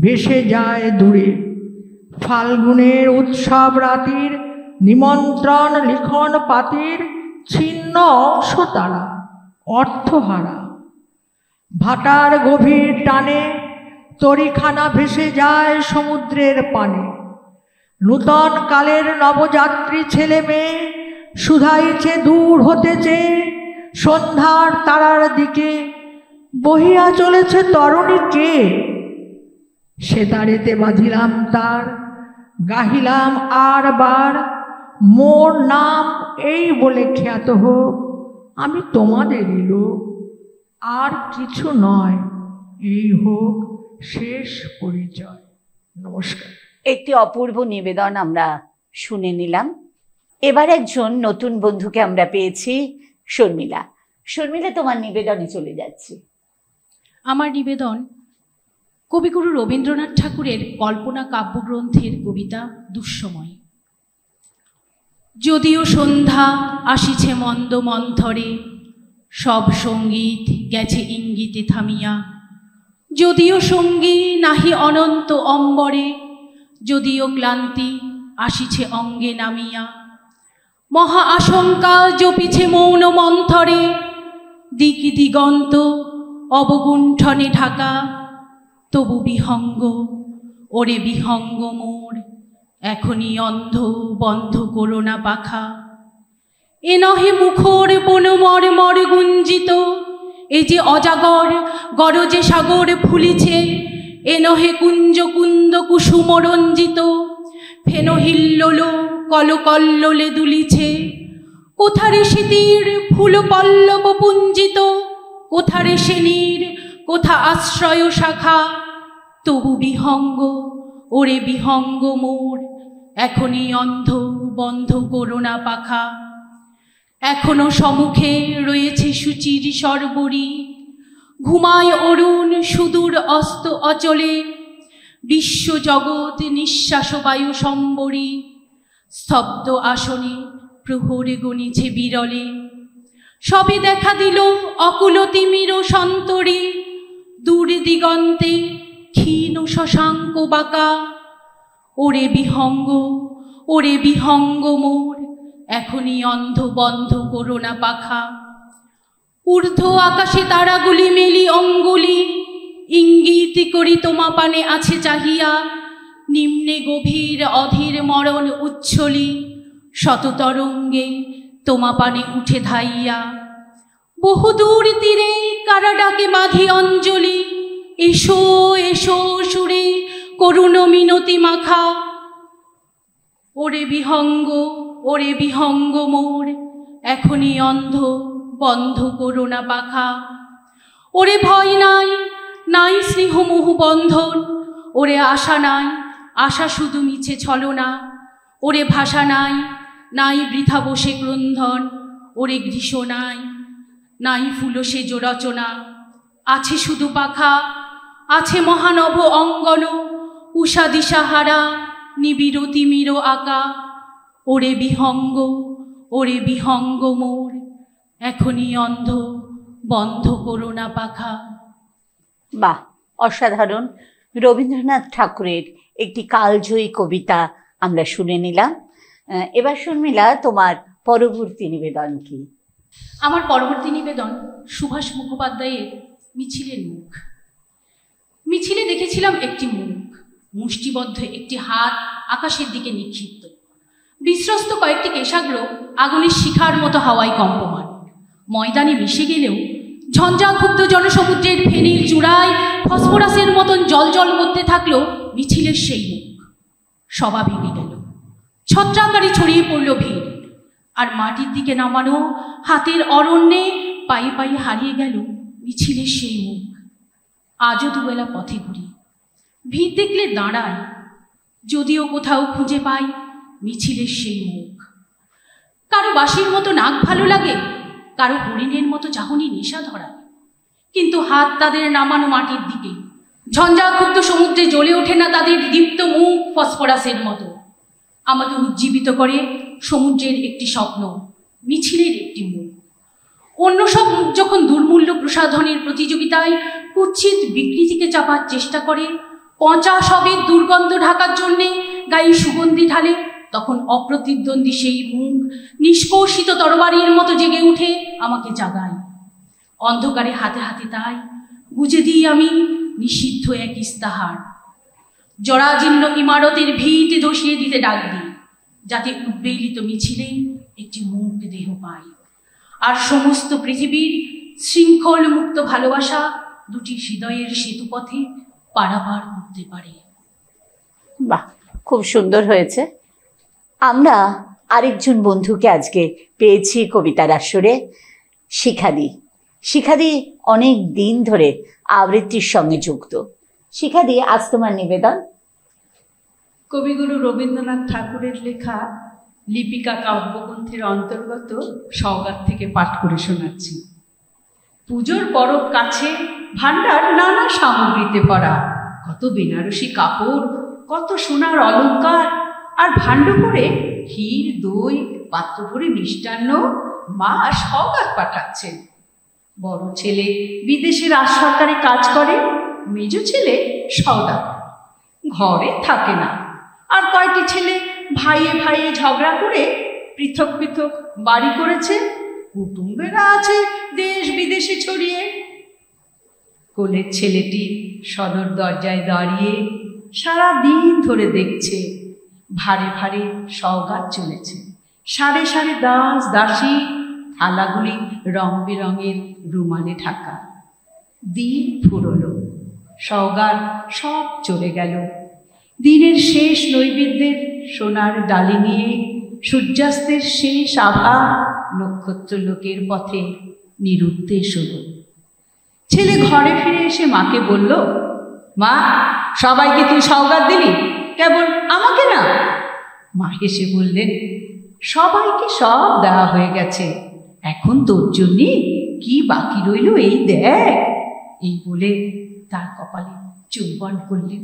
ভেসে যায় দূরে। ফাল্গুনের উৎসব রাতির নিমন্ত্রণ লিখন পাতির ছিন্ন অংশ তারা, অর্থহারা। ভাটার গভীর টানে তরিখানা ভেসে যায় সমুদ্রের পানে। নূতন কালের নবযাত্রী ছেলে মেয়ে শুধাইছে দূর হতে চেয়ে, সন্ধ্যার তারার দিকে বহিয়া চলেছে তরুণী কে? সে দাঁড়িতে বাঁধিলাম তার, গাহিলাম আর বার, মোর নাম এই বলে খ্যাত হোক, আমি তোমাদেরই লোক, আর কিছু নয়, এই হোক শেষ পরিচয়। নমস্কার। একটি অপূর্ব নিবেদন আমরা শুনে নিলাম। এবার একজন নতুন বন্ধুকে আমরা পেয়েছি, শর্মিলা। শর্মিলা, তোমার নিবেদনে চলে যাচ্ছি। আমার নিবেদন কবিগুরু রবীন্দ্রনাথ ঠাকুরের কল্পনা কাব্যগ্রন্থের কবিতা দুঃসময়। যদিও সন্ধ্যা আসিছে মন্দ মন্থরে, সব সঙ্গীত গেছে ইঙ্গিতে থামিয়া। যদিও সঙ্গী নাহি অনন্ত অম্বরে, যদিও ক্লান্তি আসিছে অঙ্গে নামিয়া। মহা আশঙ্কা জপিছে মৌন মন্থরে, দিক দিগন্ত অবগুণ্ঠনে ঢাকা। তবু বিহঙ্গ, ওরে বিহঙ্গ মোর, এখনই অন্ধ বন্ধ করোনা পাখা। এ নহে মুখর বনমর মর গুঞ্জিত, এ যে অজাগর গরজে সাগর ফুলিছে। এ নহে কুঞ্জ কুন্দ কুসুম রঞ্জিত, ফেন হিল্লোল কলকল্লোলে দুলিছে। কোথারে শীতির ফুল পল্লব পুঞ্জিত, কোথারে সেনীর কোথা আশ্রয় শাখা। তবু বিহঙ্গ, ওরে বিহঙ্গ মোর, এখনই অন্ধ বন্ধ করোনা পাখা। এখনো সম্মুখে রয়েছে সুচির সর্বরী, ঘুমায় অরুণ সুদূর অস্ত অচলে। বিশ্বজগৎ নিঃশ্বাস বায়ু সম্বরী, স্তব্ধ আসনে প্রহরে গণিছে বিরলে। সবে দেখা দিল অকুল তিমির সন্তরী, দূর দিগন্তে ক্ষীণ শশাঙ্ক বাঁকা। ওরে বিহঙ্গ, ওরে বিহঙ্গ মোর, এখনই অন্ধ বন্ধ করোনা পাখা। ঊর্ধ্ব আকাশে তারাগুলি মেলি অঙ্গুলি, ইঙ্গিত করি তোমা পানে আছে চাহিয়া। নিম্নে গভীর অধীর মরণ উচ্ছলি, শততরঙ্গে তোমা পানে উঠে ধাইয়া। বহুদূর তীরে কারা ডাকে বাঁধি অঞ্জলি, এসো এসো সুরে করুণ মিনতি মাখা। ওরে বিহঙ্গ, ওরে বিহঙ্গ মোর, এখনই অন্ধ, বন্ধ করো না পাখা। ওরে ভয় নাই, নাই স্নেহ মোহ বন্ধন, ওরে আশা নাই, আশা শুধু মিছে ছলনা। ওরে ভাষা নাই, নাই বৃথা বসে ক্রন্দন, ওরে গ্রীষ্ম নাই, নাই ফুলো সেজ রচনা। আছে শুধু পাখা, আছে মহানব অঙ্গন, উষা দিশাহারা, নিবিড় তিমির আঁকা। ওরে বিহঙ্গ, ওরে বিহঙ্গ মোর, এখনই অন্ধ, বন্ধ করো না পাখা। বাহ, অসাধারণ। রবীন্দ্রনাথ ঠাকুরের একটি কালজয়ী কবিতা আমরা শুনে নিলাম। এবার শর্মিলা, তোমার পরবর্তী নিবেদন কি? আমার পরবর্তী নিবেদন সুভাষ মুখোপাধ্যায়ের মিছিলের মুখ। মিছিলে দেখেছিলাম একটি মুখ, মুষ্টিবদ্ধ একটি হাত আকাশের দিকে নিক্ষিপ্ত, বিশ্বস্ত কয়েকটি কেশাগ্র আগুনের শিখার মতো হাওয়ায় কম্পমান। ময়দানে মিশে গেলেও ঝঞ্ঝাক্ষুব্ধ জনসমুদ্রের ফেনীর চূড়ায় ফসফরাসের মতন জল জল করতে থাকলো মিছিলের সেই মুখ। সভা ভেঙে গেল, ছত্রাকারে ছড়িয়ে পড়ল ভিড়, আর মাটির দিকে নামানো হাতের অরণ্যে পায়ে পায়ে হারিয়ে গেল মিছিলের সেই মুখ। আজও দুবেলা পথে ঘুরি, ভিড় দেখলে দাঁড়াই, যদিও কোথাও খুঁজে পাই মিছিলের সেই মুখ। কারো বাঁশির মতো নাক ভালো লাগে, কারো হরিণের মতো চাহনি নেশা ধরায়, কিন্তু হাত তাদের নামানো মাটির দিকে। ঝঞ্ঝাক্ষুব্ধ সমুদ্রে জ্বলে ওঠে না তাদের দীপ্ত মুখ ফসফরাসের মতো। আমাকে উজ্জীবিত করে সমুদ্রের একটি স্বপ্ন, মিছিলের একটি মুখ। অন্য সব মুখ যখন দুর্মূল্য প্রসাধনের প্রতিযোগিতায় কুৎসিত বিকৃতিকে চাপার চেষ্টা করে, পচা সবের দুর্গন্ধ ঢাকার জন্যে গায়ে সুগন্ধি ঢালে, তখন অপ্রতিদ্বন্দ্বী সেই মুখ নিষ্কৌশিত তরবারির মতো জেগে উঠে আমাকে জাগায়। অন্ধকারে হাতে হাতে তাই গুজে দিই আমি নিষিদ্ধ এক ইস্তাহার। জরাজীর্ণ ইমারতের ভিত ধসিয়ে দিতে ডাক দিই, যাতে উদ্বেলিত মিছিলে একটি মুখ দেহ পায়, আর সমস্ত পৃথিবীর শৃঙ্খল মুক্ত ভালোবাসা দুটি হৃদয়ের সেতুপথে পারাপার করতে পারে। বাহ, খুব সুন্দর হয়েছে। আমরা আরেকজন বন্ধুকে আজকে পেয়েছি কবিতার আসরে, শিখাদি। শিখাদি অনেক দিন ধরে আবৃত্তির সঙ্গে যুক্ত। শিখাদি, আজ তোমার নিবেদন। কবিগুরু রবীন্দ্রনাথ ঠাকুরের লেখা লিপিকা কাব্যগ্রন্থের অন্তর্গত সওগাত থেকে পাঠ করে শোনাচ্ছি। পুজোর পরব কাছে, ভাণ্ডার নানা সামগ্রীতে ভরা, কত বেনারসি কাপড়, কত সোনার অলংকার, আর ভাণ্ড করে ক্ষীর, দই, পাত্র ভরে মিষ্টান্ন মা সওগাত পাঠাচ্ছেন। বড় ছেলে বিদেশে রাজ সরকারে কাজ করে, মেজ ছেলে সওদাগর, ঘরে থাকে না। আর কয়টি ছেলে ভাইয়ে ভাইয়ে ঝগড়া করে পৃথক পৃথক বাড়ি করেছে, কুটুম্বেরা আছে দেশ বিদেশে ছড়িয়ে। কোলের ছেলেটি সদর দরজায় দাঁড়িয়ে সারা দিন ধরে দেখছে, ভারে ভারে সওগাত চলেছে, সারে সারে দাস দাসী, থালাগুলি রং বেরঙের রুমালে ঢাকা। দিন ফুরলো, সওগাত সব চলে গেল। দিনের শেষ নৈবেদ্যের সোনার ডালি নিয়ে সূর্যাস্তের শেষ আভা নক্ষত্র লোকের পথে নিরুদ্দেশ হলো। ছেলে ঘরে ফিরে এসে মাকে বলল, মা, সবাইকে তুই সওগাত দিলি, কেবল আমাকে না? মা হেসে বললেন, সবাইকে সব দেওয়া হয়ে গেছে, এখন তোর জন্যে কি বাকি রইল এই দেখ। এই বলে তার কপালে চুম্বন করলেন।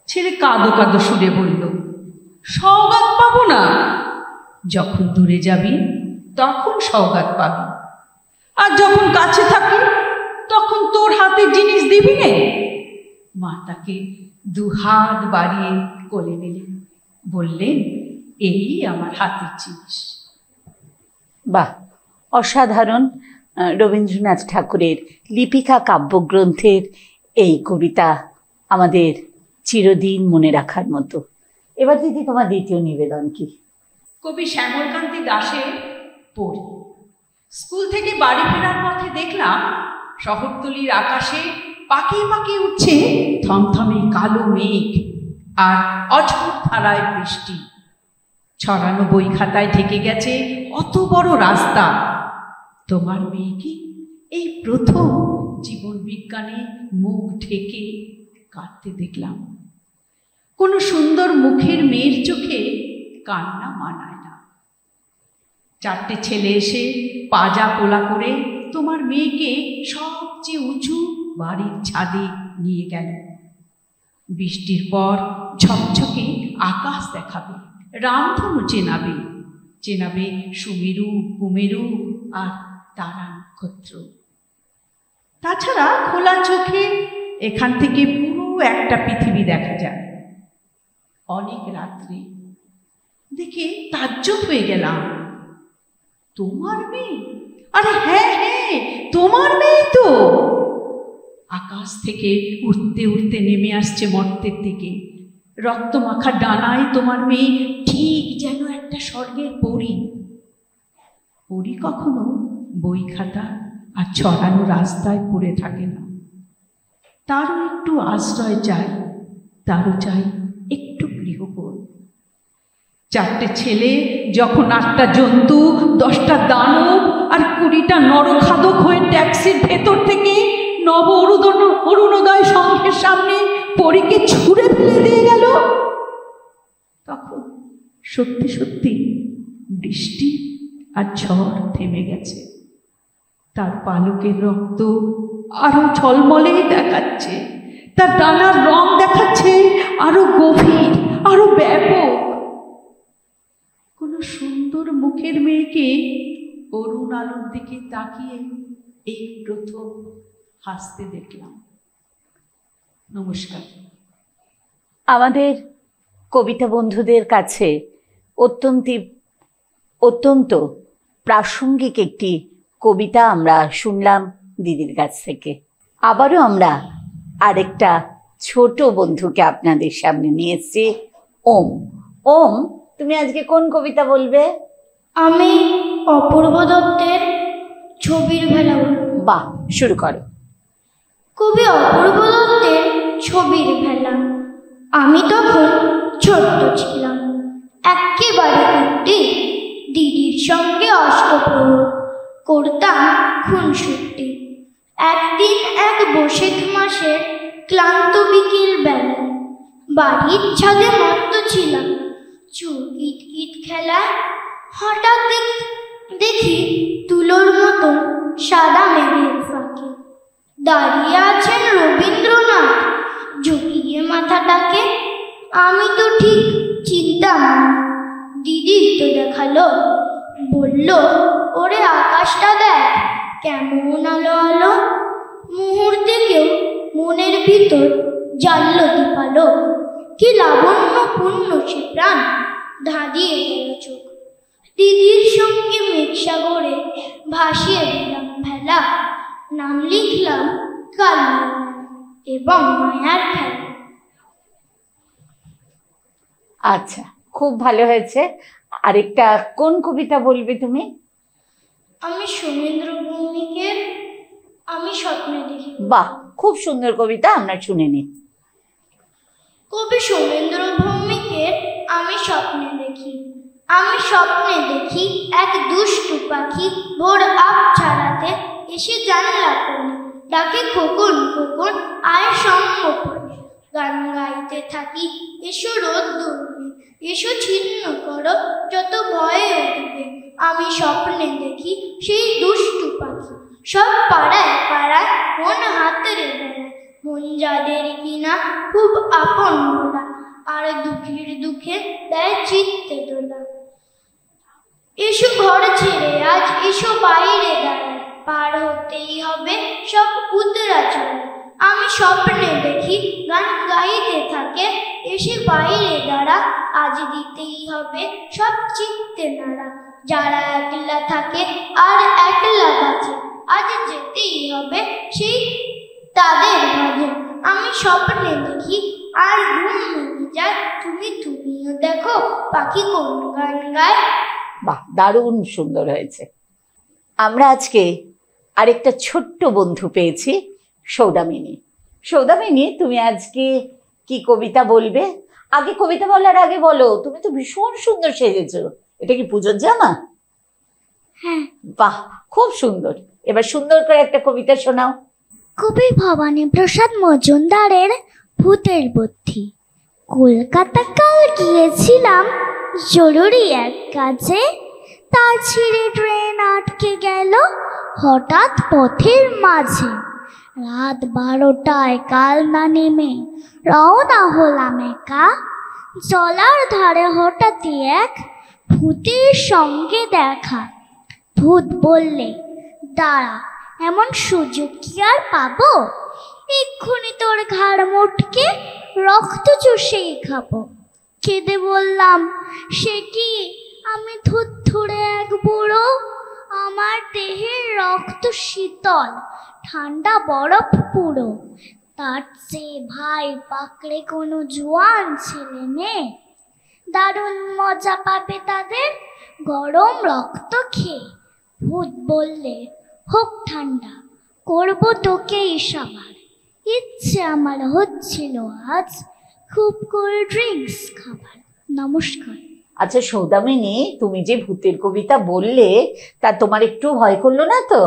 ছেলে কাঁদো কাঁদো সুরে বলল, সওগাত পাবো না? যখন দূরে যাবি তখন সওগাত পাবি, আর যখন কাছে থাকি তখন তোর হাতে জিনিস দিবি নে। মা তাকে দুহাত বাড়িয়ে কোলে নিলেন, বললেন, এই আমার হাতের জিনিস। বাহ, অসাধারণ। রবীন্দ্রনাথ ঠাকুরের লিপিকা কাব্যগ্রন্থের এই কবিতা আমাদের চিরদিন মনে রাখার মতো। এবার দিদি, তোমার দ্বিতীয় নিবেদন কি? কবি শ্যামলকান্তি দাশের পড়ি। স্কুল থেকে বাড়ি ফেরার পথে দেখলাম শহরতলির আকাশে পাকিয়ে পাকিয়ে উঠছে থমথমে কালো মেঘ আর অঝোর ধারায় বৃষ্টি। ছড়ানো বই খাতায় ঢেকে গেছে অত বড় রাস্তা। তোমার মেয়েকে এই প্রথম জীবন বিজ্ঞানে মুখ ঢেকে কাঁদতে দেখলাম। কোনো সুন্দর মুখের মেয়ের চোখে কান্না মানায় না। 4টে ছেলে এসে পাজা কোলা করে তোমার মেয়েকে সবচেয়ে উঁচু বাড়ির ছাদে নিয়ে গেল। বৃষ্টির পর ঝকঝকে আকাশ দেখাবে, রামধনু চেনাবে, চেনাবে সুমেরু, কুমেরু আর তারা নক্ষত্র। তাছাড়া খোলা চোখে এখান থেকে পুরো একটা পৃথিবী দেখা যায়। অনেক রাত্রে দেখে তাজ্জব হয়ে গেলাম, তোমার মেয়ে? আরে হ্যাঁ হ্যাঁ, তোমার মেয়ে তো। আকাশ থেকে উঠতে উঠতে নেমে আসছে মর্তের দিকে। রক্তমাখা ডানায় তোমার মেয়ে ঠিক যেন একটা স্বর্গের পরী। পরী কখনো বই খাতা আর ছড়ানো রাস্তায় পড়ে থাকে না, তারও একটু আশ্রয় চাই, তারও চাই একটু গৃহকোণ। 4টে ছেলে যখন 8টা জন্তু, 10টা দানব আর 20টা নরখাদক হয়ে ট্যাক্সির ভেতর থেকে নব অরুণোদয় সংঘের সামনে পরীকে ছুঁড়ে ফেলে দিয়ে গেল, তখন সত্যি সত্যি বৃষ্টি আর ঝড় থেমে গেছে। তার পালকের রক্ত আরো ঝলমলে দেখাচ্ছে, তার ডানার রং দেখাচ্ছে আরো গভীর, আরো ব্যাপক। কোন সুন্দর মুখের মেয়েকে অরুণ আলোর দিকে তাকিয়ে এই প্রথম হাসতে দেখলাম। নমস্কার। আমাদের কবিতা বন্ধুদের কাছে অত্যন্ত প্রাসঙ্গিক একটি কবিতা আমরা শুনলাম দিদির কাছ থেকে। আবারও আমরা আরেকটা ছোট বন্ধুকে আপনাদের সামনে নিয়ে এসেছি, ওম। ওম, তুমি আজকে কোন কবিতা বলবে? আমি অপূর্ব দত্তের ছবির ভেলা বলব। বাহ, শুরু করো। কবি অপূর্ব দত্তের ছবির ভেলা। আমি তখন ছোট্ট ছিলাম, একেবারে কুট্টি। দিদির সঙ্গে অষ্টপ্রহর করতাম খুনসুটি। একদিন এক বৈশাখ মাসের ক্লান্ত বিকেল বেলা বাড়ির ছাদে মত্ত ছিলাম চোর কিটকিট খেলায়। হঠাৎ দেখি তুলোর মতন সাদা মেঘের ফাঁকে দাঁড়িয়ে আছেন রবীন্দ্রনাথ ঝুঁকিয়ে মাথাটাকে। আমি তো ঠিক চিনতাম না। দিদি তো দেখালো, বলল, ওরে আকাশটা দেখ কেমন আলো আলো। মুহূর্তে কেউ মনের ভিতর জ্বালল দীপালোক। কি লাবণ্যপূর্ণ সে প্রাণ, ধাঁধিয়ে গেল চোখ। দিদির সঙ্গে মেঘসাগরে ভাসিয়ে দিলাম ভেলা। নাম লিখলাম কাল্য এবং মায়ার খেলা। আচ্ছা, খুব ভালো হয়েছে। আরেকটা কোন কবিতা বলবে তুমি? আমি সোমেন্দ্র ভৌমিকের আমি স্বপ্নে দেখি। বাহ, খুব সুন্দর কবিতা, আমরা শুনে নিই। কবি সোমেন্দ্র ভৌমিকের আমি স্বপ্নে দেখি। আমি স্বপ্নে দেখি এক দুষ্টু পাখি ভোর আপ ছাড়াতে এসে জানলা কোণে ডাকে, খোকন খোকন আয় সম্মুখে। গান গাইতে থাকি, এসো রোদ দুর্বে, এসো ছিন্ন করো যত ভয়ে উঠবে। আমি স্বপ্নে দেখি সেই দুষ্টু পাখি সব পাড়ায় পাড়ায় মন হাতে বেড়ায়। মন যাদের কিনা খুব আপন বলা, আর দুঃখের দুঃখে দেয় চিত্তে দোলা। এসো ঘর ছেড়ে আজ এসো বাইরে দাঁড়ায়, পার হতেই হবে সব উতরাচল। আমি স্বপ্নে দেখি গান গাইতে থাকে, এসে বাইরে দাঁড়া আজ দিতেই হবে সব চিত্তে নাড়া। যারা একলা থাকে আর একলা বাঁচে, আজ যেতেই হবে সেই তাদের মাঝে। আমি স্বপ্নে দেখি আর ঘুম ভেঙে যায়, তুমিও দেখো পাখি কোন গান গায়। বাহ, দারুণ সুন্দর হয়েছে। আমরা আজকে আরেকটা ছোট্ট বন্ধু পেয়েছি, সৌদামিনী। সৌদামিনী, তুমি আজকে কি কবিতা বলবে? আগে কবিতা বলার আগে বলো, তুমি তো ভীষণ সুন্দর সেজেছো। এটা কি পুজোর জামা? হ্যাঁ। বাহ, খুব সুন্দর। এবার সুন্দর করে একটা কবিতা শোনাও। কবি ভবানী প্রসাদ মজুমদারের ভূতের বুদ্ধি। কলকাতা কাল গিয়েছিলাম জরুরি এক কাজে, তার ছিঁড়ে ট্রেন আটকে গেল হঠাৎ পথের মাঝে। রাত 12টায় কাল না নেমে রওনা হলাম একা। জলার ধারে হঠাৎই এক ভূতের সঙ্গে দেখা। ভূত বললে, দাঁড়া, এমন সুযোগ কি আর পাবো? এক্ষুনি তোর ঘাড় মোটকে রক্ত চুষেই খাবো। কেঁদে বললাম, সে কি, আমি থুরথুরে এক বুড়ো, আমার দেহের রক্ত শীতল, ঠান্ডা বরফ পুরো। তার চেয়ে ভাই পাকড়ে কোনো জোয়ান ছেলে মেয়ে, দারুণ মজা পাবে তাদের গরম রক্ত খেয়ে। ভূত বললে, হোক ঠান্ডা, করবো তোকেই সবার। ইচ্ছে আমার হচ্ছিল আজ খুব কোল্ড ড্রিঙ্কস খাবার। নমস্কার। আচ্ছা সৌদামিনী, তুমি যে ভূতের কবিতা বললে তা তোমার একটু ভয় করলো না তো?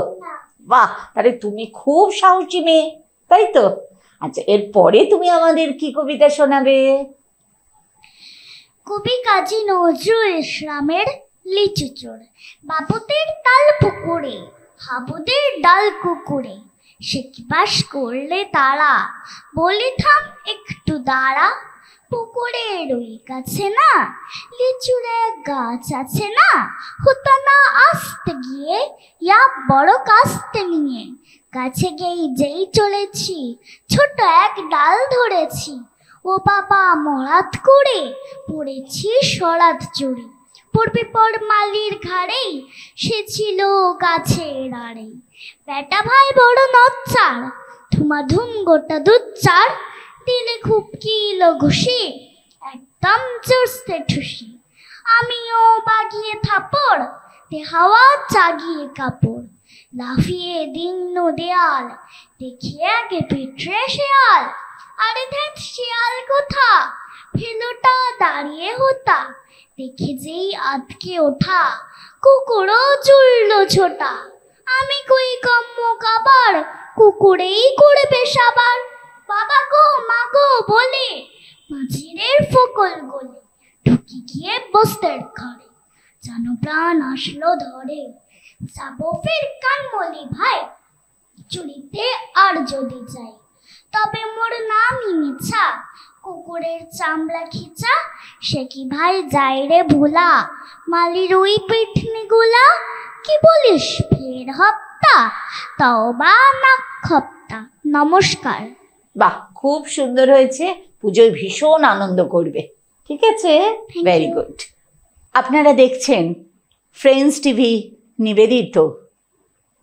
বাহ, তাহলে তুমি খুব সাহসী মেয়ে, তাই তো? আচ্ছা, এরপরে তুমি আমাদের কি কবিতা শোনাবে? কবি কাজী নজরুল ইসলামের লিচু চোর। বাবুদের তাল পুকুরে, হাবুদের ডাল কুকুরে, সে কি বাস করলে তারা, বলে থাম একটু দাঁড়া। পুকুরের ওই কাছে না লিচুর এক গাছ আছে না, হতো না আসতে গিয়ে ইয়া বড় কাস্তে নিয়ে। গাছে গিয়ে যেই চলেছি ছোট এক ডাল ধরেছি, ও বাবা মরাত করে পড়েছি সরাত চুরি। পড়বে পর মালির ঘাড়েই, সে ছিল গাছের আড়ে। বেটা ভাই বড় নচ্চার, ধুমাধুম গোটা দুধ চার, দিলে খুব কিলো ঘুষি, একদম চড়তে ঠুসি। আমিও বাগিয়ে থাপড়, তে হাওয়া চাগিয়ে কাপড়। লাফিয়ে দিন্ন দেয়াল, দেখি আগে পিঠে শেয়াল। আরে ধ্যাত শিয়াল কোথা, ফেলোটা দাঁড়িয়ে হতা। দেখে যেই আতকে ওঠা, কুকুরও চুললো ছোটা। আমি কই কম্ম কাবার, কুকুরেই করবে সাবার। বাবা গো মা গো বলে মাঝিরের ফকল গলে, ঢুকি গিয়ে বস্তের ঘরে। যেন প্রাণ আসলো ধরে, যাবো ফের কানমলি ভাই, চুরিতে আর যদি যাই। তবে মোর নামই মিছা, কুকুরের চামড়া খিচা। সে কি ভাই যাই রে ভোলা, মালির ওই পিঠনি গুলা। কি বলিস ফের হপ্তা, তাও বা না খপ্তা। নমস্কার। বাহ, খুব সুন্দর হয়েছে। পুজোয় ভীষণ আনন্দ করবে, ঠিক আছে? Very good. আপনারা দেখছেন ফ্রেন্ডস টিভি নিবেদিত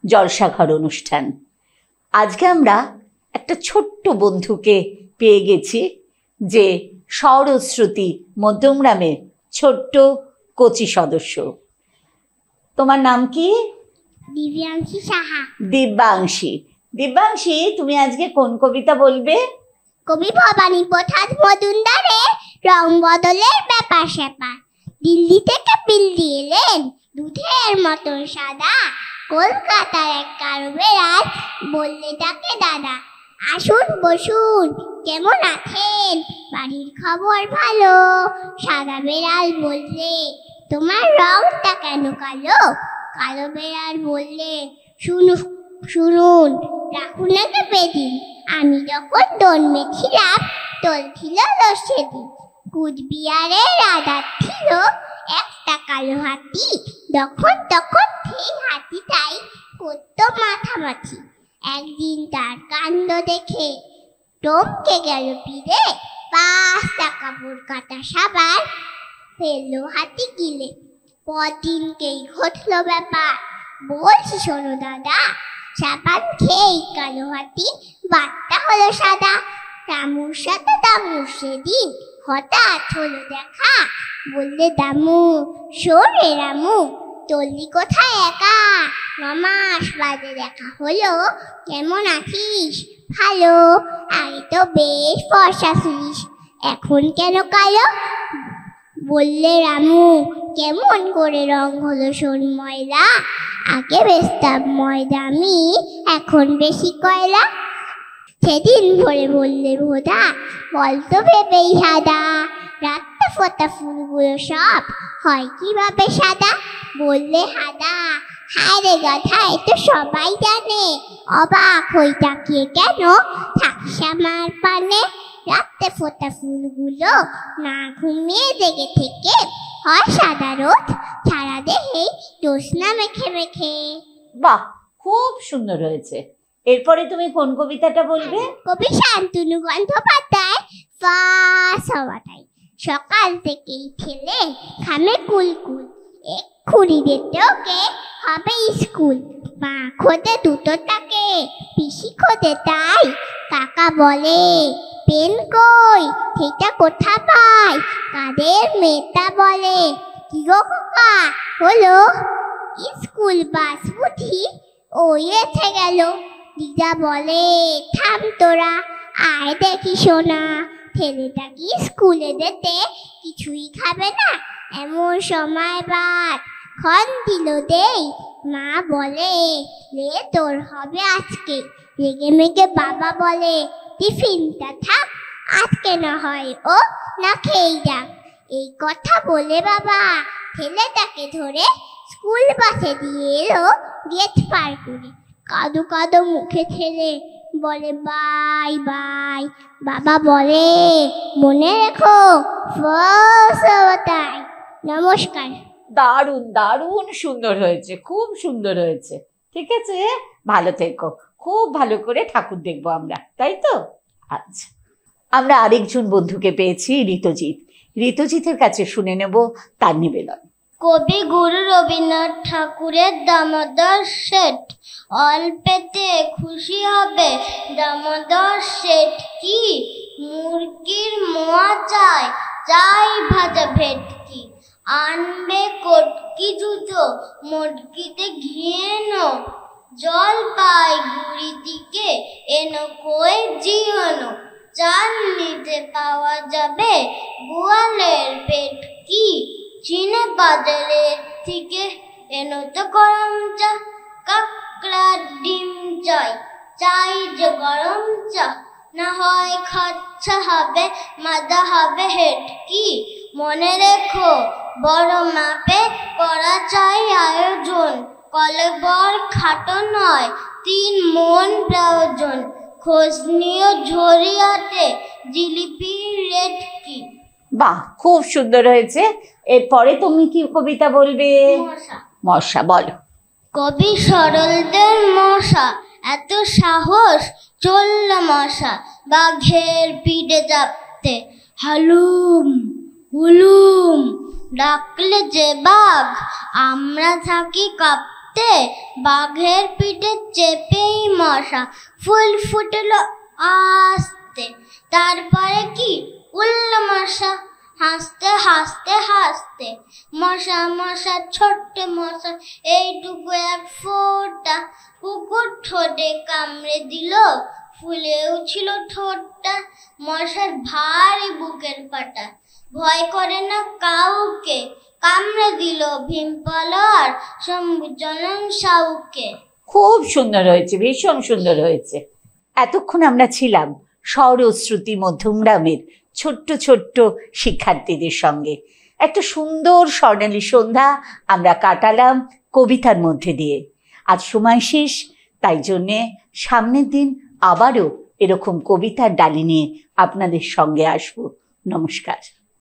জলসাঘর অনুষ্ঠান। আজকে আমরা একটা ছোট্ট বন্ধুকে পেয়ে গেছি, যে সৌরশ্রুতি মধ্যমগ্রামের ছোট্ট কোচি সদস্য। তোমার নাম কি? দিব্যাংশী সাহা। দিব্যাংশী। দিব্যাংশী, তুমি আজকে কোন কবিতা বলবে? কবি ভবানী প্রসাদ মজুমদারের রং বদলের ব্যাপার স্যাপার। দিল্লি থেকে বিল্লি এলেন দুধের মতো সাদা, কলকাতার এক কারো বেড়াল বললে তাকে দাদা। আসুন বসুন, কেমন আছেন, বাড়ির খবর ভালো। সাদা বেড়াল বললে, তোমার রংটা কেন কালো? কালো বেড়াল বললে, শুনুন রাখুন একটা বেদিন, আমি যখন জন্মেছিলাম চলছিল সেদিন। কুচবিহারের রাজার ছিল একটা কালো হাতি, যখন তখন সেই হাতিটাই করতো মাথামাছি। একদিন তার কাণ্ড দেখে টমকে গেল পিড়ে, 5টা কাপড় কাটা সাবান ফেললো হাতি গিলে। পরদিনকেই ঘটলো ব্যাপার, বলছি শোনো দাদা, সাবান খেয়েই কালো হাতি বাট্টা হলো সাদা। রামুর সাথে দামুর সেদিন হঠাৎ হলো দেখা, বললে দামু, শোন রে রামু, চললি কোথায় একা? 9 মাস বাদে দেখা হলো, কেমন আছিস? ভালো, আগে তো বেশ ফর্সা ছিলিস, এখন কেন কালো? বললে রামু, কেমন করে রং হলো শোন ময়লা, আগে বেচতাম ময়দা আমি, এখন বেশি কয়লা। সেদিন ভরে বললে বোধা, বলতো ভেবেই সাদা, রাতটা ফোটা ফুলগুলো সব হয় কিভাবে সাদা? বললে হাদা, হায় রে গাধা, এ তো সবাই জানে, অবাক হই তাকিয়ে কেন থাকিস আমার পানে? রাতে ফোটা ফুলগুলো না ঘুমিয়ে জেগে থেকে হয় সাদা রোদ, সারা দেহে জ্যোৎস্না মেখে মেখে। বাহ, খুব সুন্দর হয়েছে। এরপরে তুমি কোন কবিতাটা বলবে? কবি শান্তনু গঙ্গোপাধ্যায় ফাঁস হওয়াটাই। সকাল থেকেই ঠেলে খামে কুলকুল, এক্ষুনি যেতে ওকে হবে স্কুল। মা খোদে দুটোটাকে, পিসি খোদে তাই, কাকা বলে পেন কই, সেটা কোথা পাই? কাদের মেয়েটা বলে, কি গো খোকা হলো? স্কুল বাস বুঝি ওই এসে গেল। দিদা বলে থাম তোরা, আয় দেখি সোনা, ছেলেটা কি স্কুলে যেতে কিছুই খাবে না, এমন সময় বাদ ক্ষণ দিল দেই। মা বলে রে তোর হবে আজকে, রেগে মেগে বাবা বলে টিফিনটা থাক, আজকে না হয় ও না খেয়েই যাক। এই কথা বলে বাবা ছেলেটাকে ধরে স্কুল বাসে দিয়ে এলো গেট পার করে। কাদো কাদো মুখে ছেলে বলে বাই বাই। বাবা বলে মনে রেখো তাই। নমস্কার। দারুণ দারুণ সুন্দর হয়েছে, খুব সুন্দর হয়েছে। ঠিক আছে, ভালো থেকো। খুব ভালো করে ঠাকুর দেখবো আমরা, তাই তো? আচ্ছা, আমরা আরেকজন বন্ধুকে পেয়েছি, ঋতজিৎ। ঋতজিতের কাছে শুনে নেব তার নিবেদন। কবি গুরু রবীন্দ্রনাথ ঠাকুরের দামোদর শেঠ, অল্পেতে খুশি হবে দামোদর শেঠ কি? মুরগির মোয়া চাই, চাই ভাজা ভেটকি, আনবে কটকি জুতো, মুরগিতে ঘিয়ে এনো, জল পাই গুড়ি দিকে এনো কই জিওনো, চাল নিতে পাওয়া যাবে গোয়ালের পেটকি, চিনে বাজারের থেকে এনো তো গরম চা, কাকড়ার ডিম চাই, চাই যে গরম চা, না হয় খরচা হবে মাদা হবে হেটকি। মনে রেখো বড় মাপে করা চাই আয়োজন, কলেবর খাটো নয় 3 মণ প্রয়োজন, খোঁজ নিও ঝরিয়াতে জিলিপি রেটকি। বাহ, খুব সুন্দর হয়েছে। এরপরে তুমি কি কবিতা বলবে? মশা বলো। কবি সরলদের মশা, এত সাহস চলল মশা বাঘের পিঠে চাপতে, হালুম হুলুম ডাকলে যে বাঘ আমরা থাকি কাঁপতে, বাঘের পিঠে চেপেই মশা ফুল ফুটলো আস্তে, তারপরে কি উল্ল মশা হাসতে হাসতে হাসতে। মশা মশা ছোট্ট মশা এইটুকু এক ফোঁটা, কুকুর ঠোঁটে কামড়ে দিল ফুলেও ছিল ঠোঁটটা, মশার ভারী বুকের পাটা, ভয় করে না কাউকে, কামড়ে দিল ভীমপল আর শম্ভুচরণ সাউকে। খুব সুন্দর হয়েছে, ভীষণ সুন্দর হয়েছে। এতক্ষণ আমরা ছিলাম সরস্বতী মধ্যমগ্রামের ছোট্ট ছোট্ট শিক্ষার্থীদের সঙ্গে। একটা সুন্দর স্বর্ণালী সন্ধ্যা আমরা কাটালাম কবিতার মধ্যে দিয়ে। আজ সময় শেষ, তাই জন্যে সামনের দিন আবারও এরকম কবিতার ডালি নিয়ে আপনাদের সঙ্গে আসবো। নমস্কার।